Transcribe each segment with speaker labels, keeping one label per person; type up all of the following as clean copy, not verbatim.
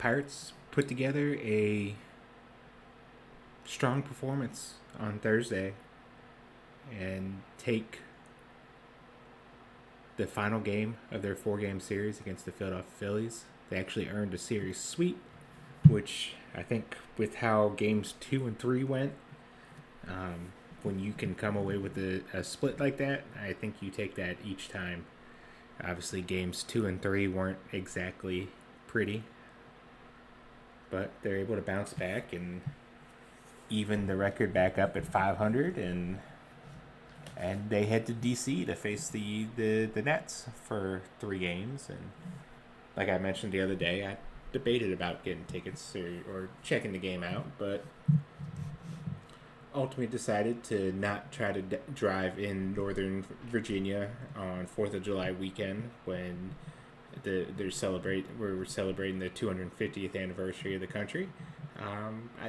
Speaker 1: Pirates put together a strong performance on Thursday and take the final game of their 4-game series against the Philadelphia Phillies. They actually earned a series sweep, which I think with how games 2 and 3 went, when you can come away with a split like that, I think you take that each time. Obviously, games 2 and 3 weren't exactly pretty, but they're able to bounce back and even the record back up at 500, and they head to DC to face the Nets for 3 games. And like I mentioned the other day, I debated about getting tickets or checking the game out, but ultimately decided to not try to drive in Northern Virginia on 4th of July weekend when we're celebrating the 250th anniversary of the country.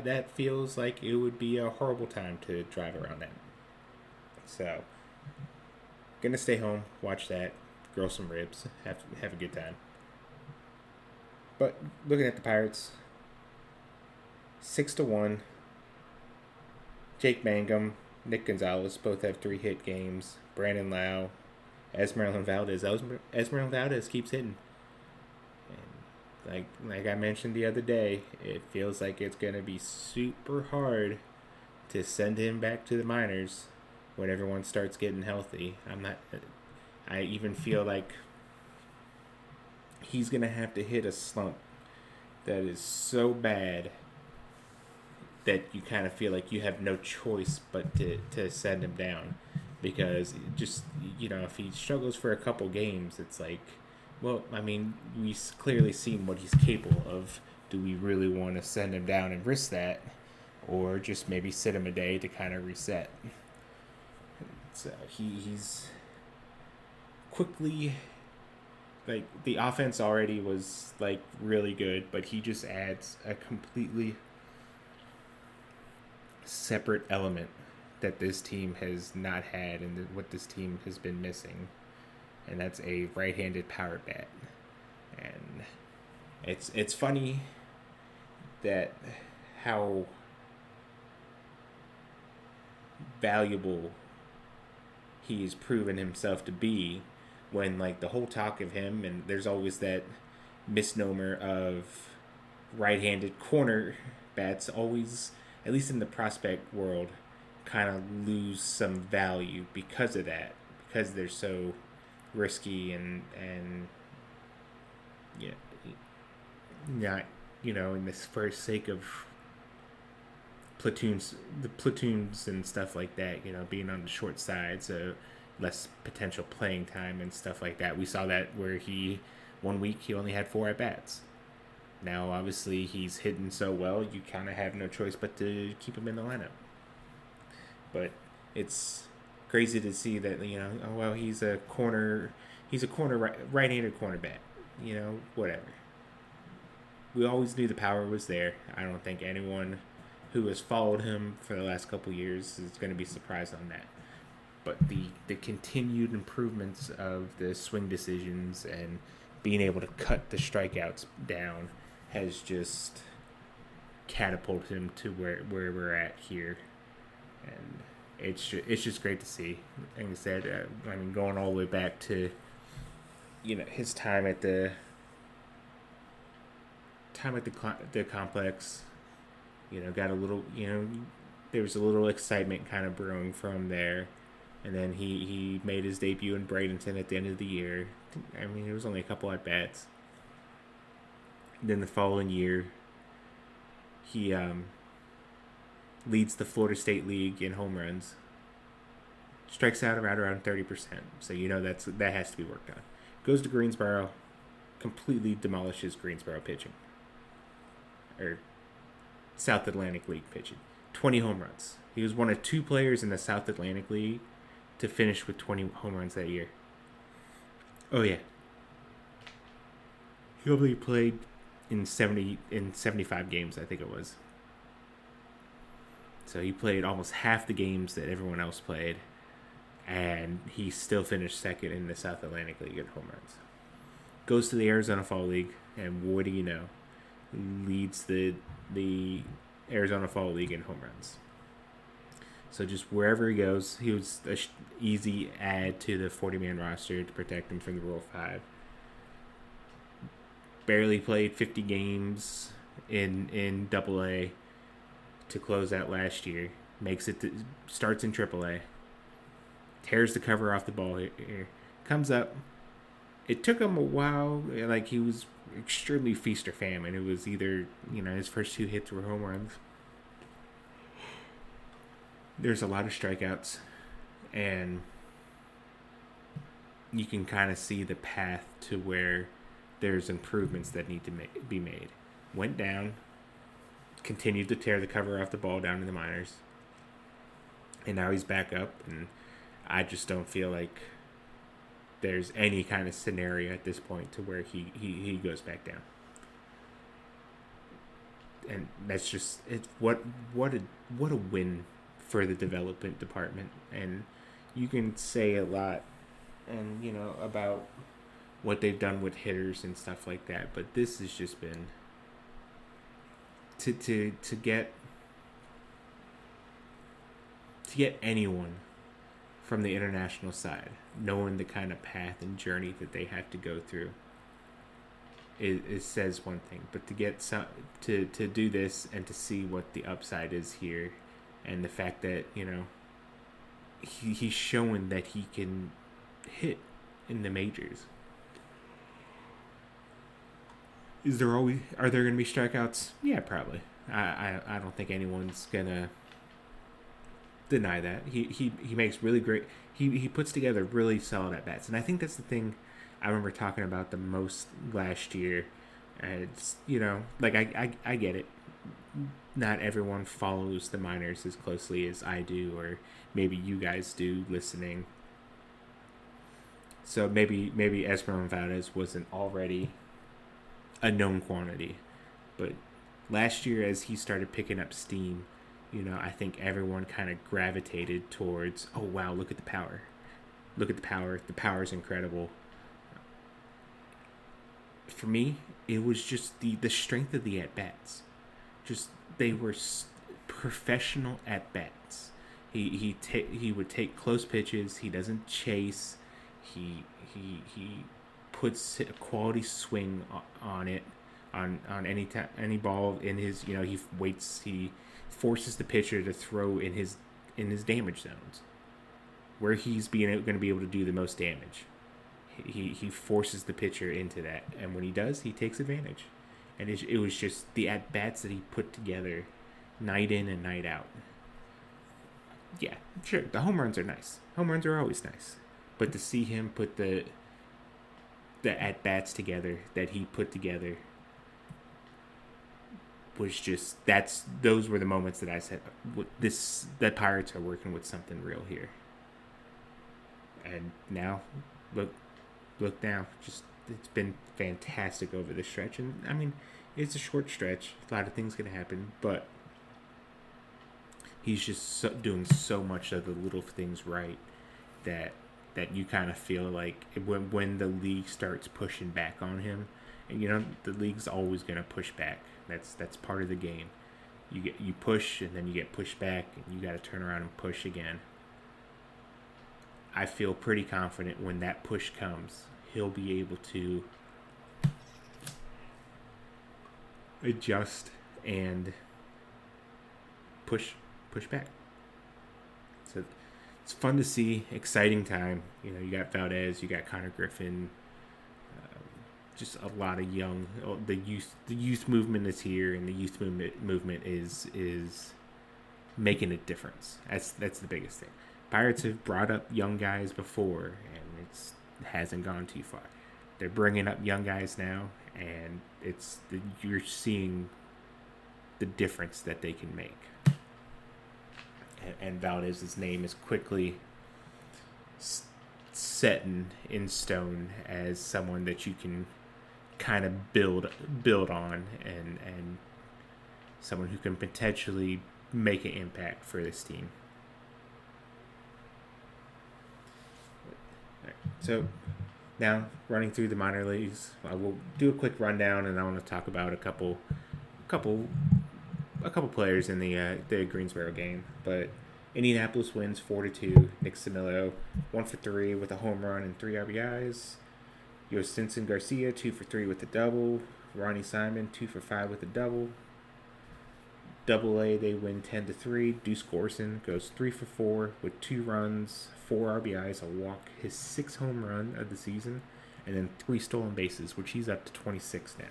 Speaker 1: That feels like it would be a horrible time to drive around that. So, gonna stay home, watch that, grill some ribs, have a good time. But looking at the Pirates, 6-1. Jake Mangum, Nick Gonzales both have 3-hit games. Brandon Lau, Esmerlyn Valdez. Esmerlyn Valdez keeps hitting. And like I mentioned the other day, it feels like it's gonna be super hard to send him back to the minors when everyone starts getting healthy. I even feel like he's gonna have to hit a slump that is so bad that you kind of feel like you have no choice but to send him down. Because just, if he struggles for a couple games, it's like, well, I mean, we've clearly seen what he's capable of. Do we really want to send him down and risk that? Or just maybe sit him a day to kind of reset? So he's quickly, like, the offense already was, like, really good, but he just adds a completely separate element that this team has not had and what this team has been missing, and that's a right-handed power bat. And it's funny that how valuable he's proven himself to be when, like, the whole talk of him, and there's always that misnomer of right-handed corner bats always, at least in the prospect world, kind of lose some value because of that, because they're so risky and not, in this for sake of platoons and stuff like that, being on the short side, so less potential playing time and stuff like that. We saw that where one week he only had 4 at bats. Now, obviously, he's hitting so well, you kind of have no choice but to keep him in the lineup. But it's crazy to see that, he's a corner right-handed corner bat. Whatever. We always knew the power was there. I don't think anyone who has followed him for the last couple years is going to be surprised on that. But the continued improvements of the swing decisions and being able to cut the strikeouts down has just catapulted him to where we're at here, and it's just great to see. Like I said, going all the way back to his time at the complex, got a little, there was a little excitement kind of brewing from there, and then he made his debut in Bradenton at the end of the year. It was only a couple at bats. Then the following year, he leads the Florida State League in home runs. Strikes out around 30%. So that has to be worked on. Goes to Greensboro, completely demolishes Greensboro pitching. Or South Atlantic League pitching. 20 home runs. He was one of 2 players in the South Atlantic League to finish with 20 home runs that year. Oh yeah. He only played in 75 games, I think it was. So he played almost half the games that everyone else played, and he still finished second in the South Atlantic League in home runs. Goes to the Arizona Fall League, and what do you know? leads the Arizona Fall League in home runs. So just wherever he goes, he was an easy add to the 40-man roster to protect him from the Rule 5. Barely played 50 games in Double-A to close out last year. Starts in Triple-A. Tears the cover off the ball here. Comes up. It took him a while. Like, he was extremely feast or famine. It was either, his first 2 hits were home runs. There's a lot of strikeouts, and you can kind of see the path to where there's improvements that need to be made. Went down, continued to tear the cover off the ball down in the minors, and now he's back up, and I just don't feel like there's any kind of scenario at this point to where he goes back down. And that's just what a win for the development department. And you can say a lot and about what they've done with hitters and stuff like that, but this has just been to get anyone from the international side knowing the kind of path and journey that they have to go through. It says one thing, but to get to do this and to see what the upside is here, and the fact that he's showing that he can hit in the majors. Are there going to be strikeouts? Yeah, probably. I don't think anyone's gonna deny that. He makes really great. He puts together really solid at bats, and I think that's the thing I remember talking about the most last year. And it's I get it. Not everyone follows the minors as closely as I do, or maybe you guys do listening. So maybe Esmerlyn Valdez wasn't already a known quantity, but last year as he started picking up steam, I think everyone kind of gravitated towards, oh wow, look at the power. The power is incredible. For me, it was just the strength of the at-bats. Just they were professional at-bats. He would take close pitches. He doesn't chase. He puts a quality swing on it, on any ball in his. He waits. He forces the pitcher to throw in his damage zones, where he's going to be able to do the most damage. He forces the pitcher into that, and when he does, he takes advantage. And it was just the at-bats that he put together night in and night out. Yeah, sure, the home runs are nice. Home runs are always nice. But to see him put the at-bats together that he put together was just, those were the moments that I said, the Pirates are working with something real here. And now, look now, just it's been fantastic over the stretch, and I mean, it's a short stretch. A lot of things can happen, but he's just doing so much of the little things right that you kind of feel like when the league starts pushing back on him, and the league's always gonna push back. That's part of the game. You push and then you get pushed back, and you got to turn around and push again. I feel pretty confident when that push comes, he'll be able to adjust and push back. So it's fun to see, exciting time. You got Valdez, you got Connor Griffin, just a lot of young. The youth movement is here, and the youth movement is making a difference. That's the biggest thing. Pirates have brought up young guys before, and it hasn't gone too far. They're bringing up young guys now, and you're seeing the difference that they can make. And Valdez's name is quickly set in stone as someone that you can kind of build on, and someone who can potentially make an impact for this team. So Now, running through the minor leagues, I will do a quick rundown, and I want to talk about couple, a couple players in the Greensboro game. But Indianapolis wins 4-2. Nick Simillo 1-for-3 with a home run and 3 RBIs. Yostinson Garcia 2-for-3 with a double. Ronnie Simon 2-for-5 with a double. Double A, they win 10-3. Deuce Gorson goes 3-for-4 with 2 runs, 4 RBIs, a walk, his 6th home run of the season, and then 3 stolen bases, which he's up to 26 now.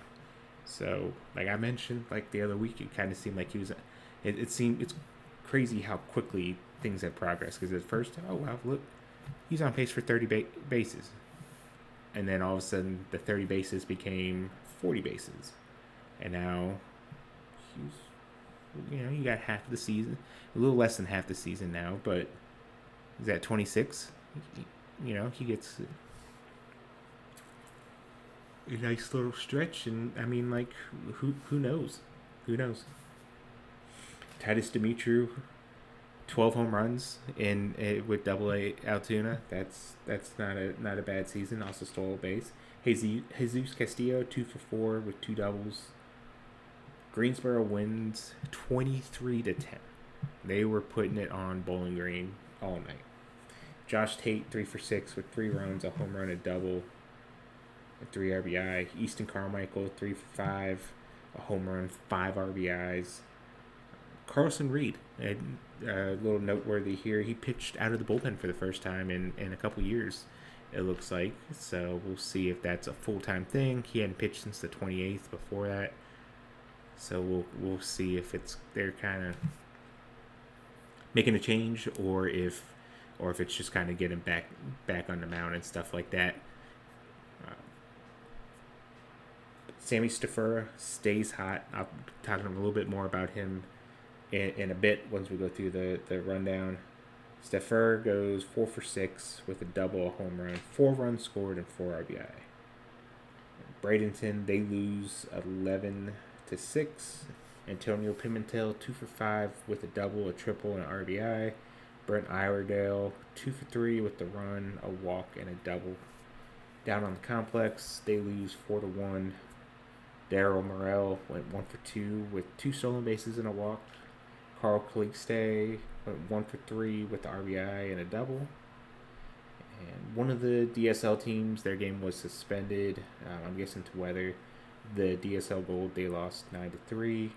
Speaker 1: So, like I mentioned, like the other week, it kind of seemed like he was. It's crazy how quickly things have progressed. Because at first, oh wow, look, he's on pace for 30 bases, and then all of a sudden, the 30 bases became 40 bases, and now he's. You got half the season, a little less than half the season now, but he's at 26. He gets a nice little stretch, and I mean, like, who knows? Who knows? Titus Dimitru, 12 home runs with Double A Altoona. That's not a bad season. Also stole a base. Jesus Castillo 2-for-4 with 2 doubles. Greensboro wins 23-10. They were putting it on Bowling Green all night. Josh Tate 3-for-6 with 3 runs, a home run, a double, and 3 RBI. Easton Carmichael 3-for-5, a home run, 5 RBIs. Carlson Reed, a little noteworthy here. He pitched out of the bullpen for the first time in a couple years, it looks like. So we'll see if that's a full-time thing. He hadn't pitched since the 28th before that. So we'll see if they're kind of making a change, or if it's just kind of getting back on the mound and stuff like that. Sammy Stafura stays hot. I'll be talking a little bit more about him in a bit once we go through the rundown. Stafura goes 4-for-6 with a double, a home run, 4 runs scored, and 4 RBI. Bradenton, they lose 11-6. Antonio Pimentel 2-for-5 with a double, a triple, and an RBI. Brent Iredale 2-for-3 with the run, a walk, and a double. Down on the complex, they lose 4-1. Darryl Morrell went 1-for-2 with 2 stolen bases and a walk. Carl Calixte went 1-for-3 with the RBI and a double. And one of the DSL teams, their game was suspended. I'm guessing to weather. The DSL Gold, they lost 9-3.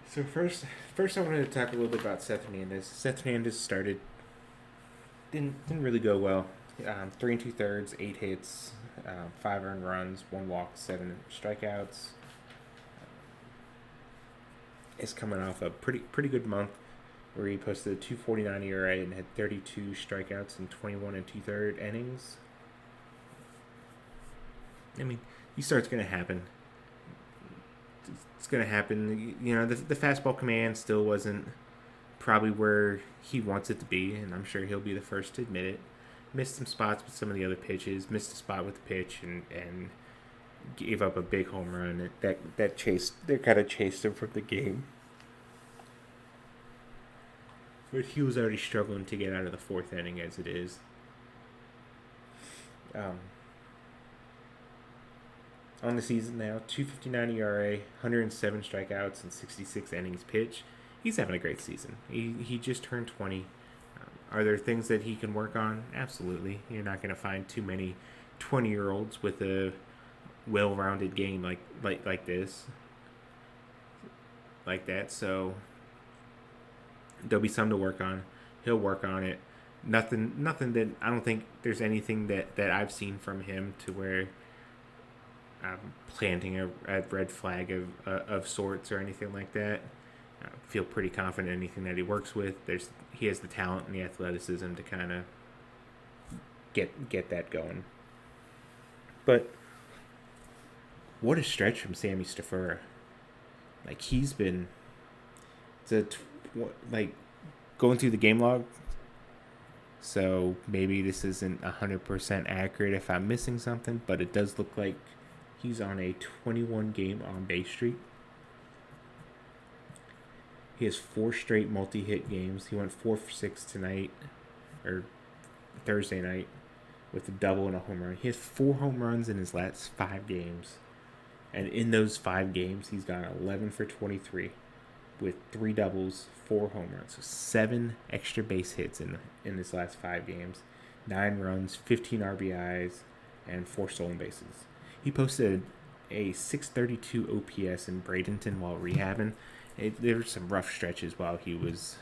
Speaker 1: So first I wanted to talk a little bit about Seth Hernandez. Seth Hernandez didn't really go well. 3 2/3, 8 hits, 5 earned runs, 1 walk, 7 strikeouts. Is coming off a pretty good month where he posted a 2.49 ERA and had 32 strikeouts in 21 2/3 innings. I mean, these starts going to happen. It's going to happen. The fastball command still wasn't probably where he wants it to be, and I'm sure he'll be the first to admit it. Missed some spots with some of the other pitches. Missed a spot with the pitch, and gave up a big home run. That kind of chased him from the game. But he was already struggling to get out of the 4th inning as it is. On the season now, 2.59 ERA, 107 strikeouts, and 66 innings pitched. He's having a great season. He just turned 20. Are there things that he can work on? Absolutely. You're not going to find too many 20-year-olds with a well-rounded game like this, like that. So there'll be something to work on. He'll work on it. Nothing that I don't think there's anything that I've seen from him to where I'm planting a red flag of sorts or anything like that. I feel pretty confident in anything that he works with. He has the talent and the athleticism to kind of get that going. But what a stretch from Sammy Stafura. Like, he's been going through the game log. So maybe this isn't 100% accurate if I'm missing something, but it does look like he's on a 21 game on base streak. He has 4 straight multi-hit games. He went 4-for-6 tonight. or Thursday night with a double and a home run. He has 4 home runs in his last 5 games. And in those 5 games, he's gone 11 for 23 with 3 doubles, 4 home runs. So 7 extra base hits in his last 5 games, 9 runs, 15 RBIs, and 4 stolen bases. He posted a 632 OPS in Bradenton while rehabbing. There were some rough stretches while he was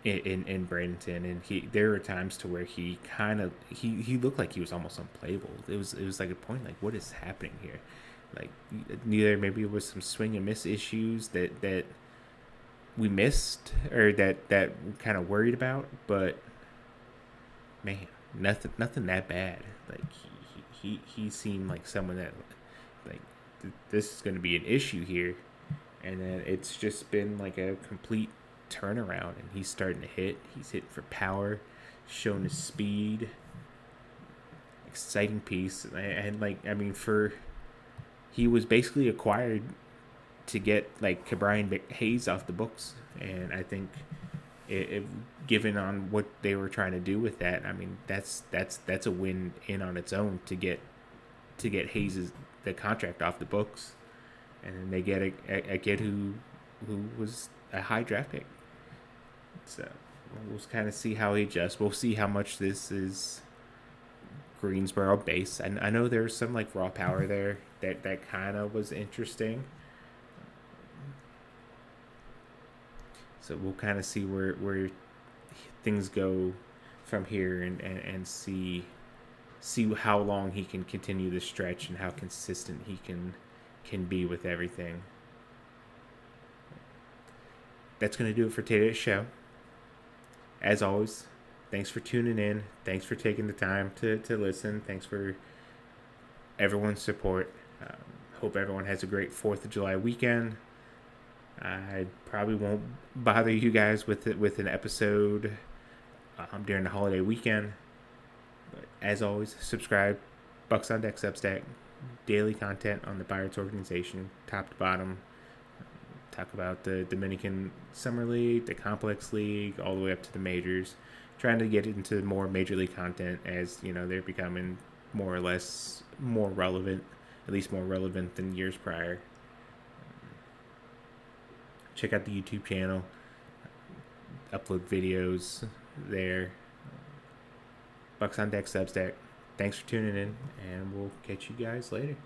Speaker 1: in Bradenton, and there were times to where he looked like he was almost unplayable. It was like a point like, what is happening here? Like, neither maybe it was some swing and miss issues that we missed or that we're kind of worried about, but man, nothing that bad. Like he seemed like someone that like this is going to be an issue here, and then it's just been like a complete turnaround, and he's starting to hit. He's hitting for power, showing his speed. Exciting piece, and like I mean, he was basically acquired to get like Ke'Bryan Hayes off the books, and I think given on what they were trying to do with that, I mean that's a win in on its own to get Hayes' the contract off the books, and then they get a kid who was a high draft pick. So we'll kind of see how he adjusts. We'll see how much this is Greensboro base. And I know there's some like raw power there that kind of was interesting. So we'll kind of see where things go from here and see how long he can continue the stretch and how consistent he can be with everything. That's going to do it for today's show. As always, thanks for tuning in. Thanks for taking the time to listen. Thanks for everyone's support. Hope everyone has a great 4th of July weekend. I probably won't bother you guys with an episode during the holiday weekend. But as always, subscribe. Bucks on Deck Substack. Daily content on the Pirates organization, top to bottom. Talk about the Dominican Summer League, the Complex League, all the way up to the majors. Trying to get into more major league content as, you know, they're becoming more or less more relevant, at least more relevant than years prior. Check out the YouTube channel. Upload videos there. Bucks on Deck Substack. Thanks for tuning in, and we'll catch you guys later.